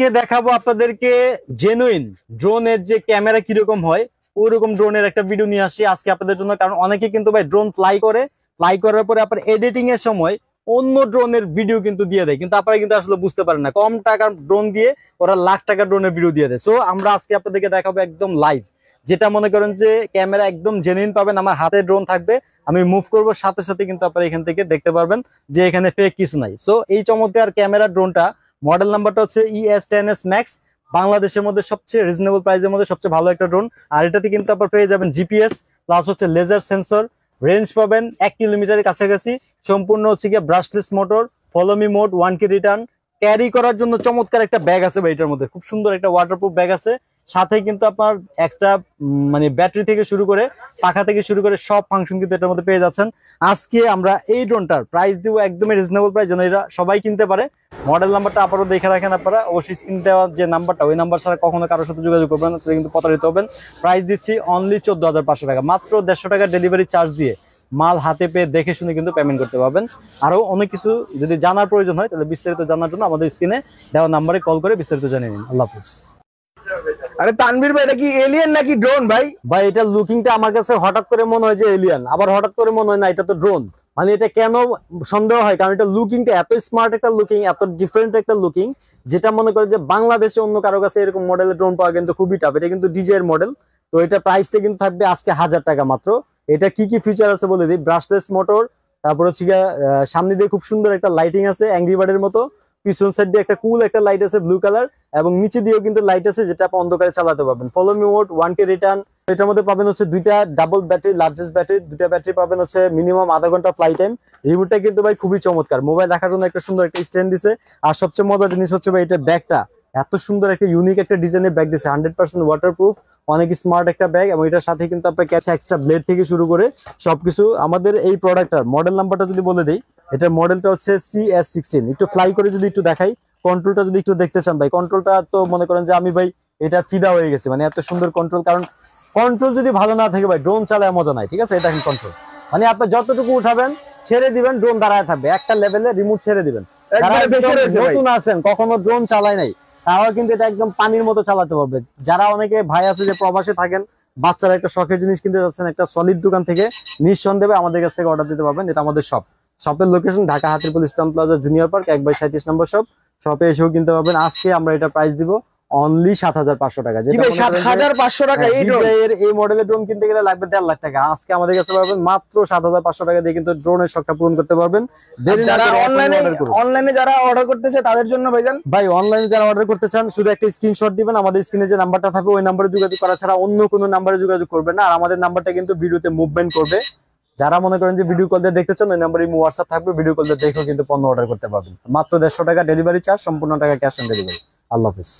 আজকে দেখাবো আপনাদেরকে জেনুইন ড্রোনের যে ক্যামেরা কিরকম হয় ওইরকম ড্রোনের একটা ভিডিও নিয়ে আসি আজকে আপনাদের জন্য। কারণ অনেকে কিন্তু ভাই ড্রোন ফ্লাই করার পরে আপনার এডিটিং এর সময় অন্য ড্রোনের ভিডিও কিন্তু দিয়ে দেয়, কিন্তু আপনারা কিন্তু আসলে বুঝতে পারেন না। কম টাকার ড্রোন দিয়ে ওরা লাখ টাকার ড্রোনের ভিডিও দিয়ে দেয়। সো আমরা আজকে আপনাদেরকে দেখাবো একদম লাইভ, যেটা মনে করেন যে ক্যামেরা একদম জেনুইন পাবেন। আমার হাতে ড্রোন থাকবে, আমি মুভ করবো সাথে সাথে কিন্তু আপনারা এখান থেকে দেখতে পারবেন যে এখানে ফেক কিছু নাই। সো এই চমৎকার ক্যামেরা ড্রোনটা মডেল নাম্বারটা হচ্ছে ES10S Max, বাংলাদেশের মধ্যে সবচেয়ে রিজনেবল প্রাইসের মধ্যে সবচেয়ে ভালো একটা ড্রোন। আর এটাতে কিন্তু আপনার পেয়ে যাবেন জিপিএস প্লাস হচ্ছে লেজার সেন্সর, রেঞ্জ পাবেন 1 কিলোমিটারের কাছাকাছি, সম্পূর্ণ হচ্ছে গিয়ে brushless motor, follow me mode, 1K return. Carry করার জন্য চমৎকার একটা ব্যাগ আছে ভাই, এটার মধ্যে খুব সুন্দর একটা ওয়াটারপ্রুফ ব্যাগ আছে। সাথে কিন্তু আপনার এক্সট্রা মানে ব্যাটারি থেকে শুরু করে পাখা থেকে শুরু করে সব ফাংশন কিন্তু এটার মধ্যে পেয়ে যাচ্ছেন। আজকে আমরা এই ড্রোনটার প্রাইস দিব একদমই রিজনেবল প্রাইস, যেন এটা সবাই কিনতে পারে। মডেল নাম্বারটা আবারও দেখে রাখেন আপনারা, অবশ্যই স্ক্রিন দেওয়ার যে নাম্বারটা ওই নাম্বার ছাড়া কখনো কারোর সাথে যোগাযোগ করবেন না, কিন্তু প্রতারিত হবেন। প্রাইস দিচ্ছি অনলি 14,500 টাকা, মাত্র 150 টাকা ডেলিভারি চার্জ দিয়ে মাল হাতে পেয়ে দেখে শুনে কিন্তু পেমেন্ট করতে পারবেন। আরো অনেক কিছু যদি জানার প্রয়োজন হয় তাহলে বিস্তারিত জানার জন্য আমাদের স্ক্রিনে দেওয়া নাম্বারে কল করে বিস্তারিত জানিয়ে নিন। আল্লাহ হাফেজ। আরে তানভীর ভাই, এটা কি এলিয়েন নাকি ড্রোন ভাই? ভাই এটা লুকিংটা আমার কাছে হঠাৎ করে মনে হয় যে এলিয়ান, আবার হঠাৎ করে মনে হয় না এটা তো ড্রোন। মানে এটা কেন সন্দেহ হয়, কারণ এটা লুকিংটা এত স্মার্ট একটা লুকিং, এত ডিফারেন্ট একটা লুকিং, যেটা মনে করে যে বাংলাদেশে অন্য কারো কাছে এরকম মডেলের ড্রোন পাওয়া কিন্তু খুবই টাফ। এটা কিন্তু ডিজের মডেল, তো এটা প্রাইসটা কিন্তু থাকবে আজকে 1000 টাকা মাত্র। এটা কি কি ফিচার আছে বলে দিই। ব্রাশলেস মোটর, তারপর হচ্ছে সামনে দিয়ে খুব সুন্দর একটা লাইটিং আছে অ্যাংরি বার্ডের মতো, পিছন সাইড দিয়ে একটা কুল একটা লাইট আছে ব্লু কালার, এবং নিচে দিয়েও কিন্তু লাইট আছে যেটা আপনি অন্ধকারে চালাতে পারবেন। Follow me mode, 1K return. এটার মধ্যে পাবেন হচ্ছে দুইটা ডাবল ব্যাটারি, লার্জেস্ট ব্যাটারি, দুইটা ব্যাটারি পাবেন হচ্ছে মিনিমাম আধা ঘন্টা ফ্লাই টাইম। রিমোটটা কিন্তু ভাই খুবই চমৎকার, মোবাইল রাখার জন্য একটা সুন্দর একটা স্ট্যান্ড দিছে। আর সবচেয়ে মজার জিনিস হচ্ছে ভাই এটা ব্যাগটা এত সুন্দর একটা ইউনিক একটা ডিজাইনের ব্যাগ দিছে, 100% ওয়াটারপ্রুফ, অনেক স্মার্ট একটা ব্যাগ। এবং এটার সাথে কিন্তু আপনার ক্যাচে এক্সট্রা ব্লেড থেকে শুরু করে সবকিছু। আমাদের এই প্রোডাক্টটার মডেল নাম্বারটা যদি বলে দিই, এটার মডেলটা হচ্ছে CS16। একটু ফ্লাই করে যদি একটু দেখাই, কন্ট্রোলটা যদি একটু দেখতে চান ভাই, কন্ট্রোলটা তো মনে করেন যে আমি ভাই এটা ফিদা হয়ে গেছি, মানে এত সুন্দর কন্ট্রোল। কারণ কন্ট্রোল যদি ভালো না থাকে ভাই ড্রোন চালায় মজা নাই, ঠিক আছে? এটা এখন কন্ট্রোল মানে আপনি যতটুকু উঠাবেন ছেড়ে দিবেন ড্রোন দাঁড়ায় থাকবে একটা লেভেলে, রিমোট ছেড়ে দিবেন। নতুন আছেন কখনো ড্রোন চালায় নাই, তাহলে কিন্তু এটা একদম পানির মতো চালাতে পারবে। যারা অনেকে ভাই আছে যে প্রবাসে থাকেন, বাচ্চারা একটা শখের জিনিস কিনতে যাচ্ছেন একটা সলিড দোকান থেকে, নিঃসন্দেহে আমাদের কাছ থেকে অর্ডার দিতে পারবেন। এটা আমাদের শপের location Dhaka Hatirpul Eastern Plaza junior park 1/37 number শপে এসেও কিনতে পারবেন। আজকে আমরা এটা প্রাইস দিব অনলি 7,500 টাকা। যেটা 7,500 টাকা এই মডেলের ড্রোন কিনতে গেলে লাগবে 1.5 লাখ টাকা, আজকে আমাদের কাছে পাবেন মাত্র 7,500 টাকা দিয়ে কিন্তু ড্রোনের শখটা পূরণ করতে পারবেন। যারা অনলাইনে যারা অর্ডার করতেছে তাদের জন্য ভাই অনলাইনে যারা অর্ডার করতে চান শুধু একটা স্ক্রিনশট দিবেন, আমাদের স্ক্রিনে যে নাম্বারটা থাকবে ওই নাম্বারে যোগাযোগ করা ছাড়া অন্য কোনো নাম্বারে যোগাযোগ করবেন না। আর আমাদের নাম্বারটা কিন্তু ভিডিওতে মুভমেন্ট করবে। যারা মনে করেন যে ভিডিও কল দিয়ে দেখতে চান ওই নাম্বারে হোয়াটসঅ্যাপ থাকবে, ভিডিও কল দিয়ে দেখেও কিন্তু পণ্য অর্ডার করতে পারবেন। মাত্র 150 টাকা ডেলিভারি চার্জ, সম্পূর্ণ টাকা ক্যাশ অন ডেলিভারি। আল্লাহ হাফেজ।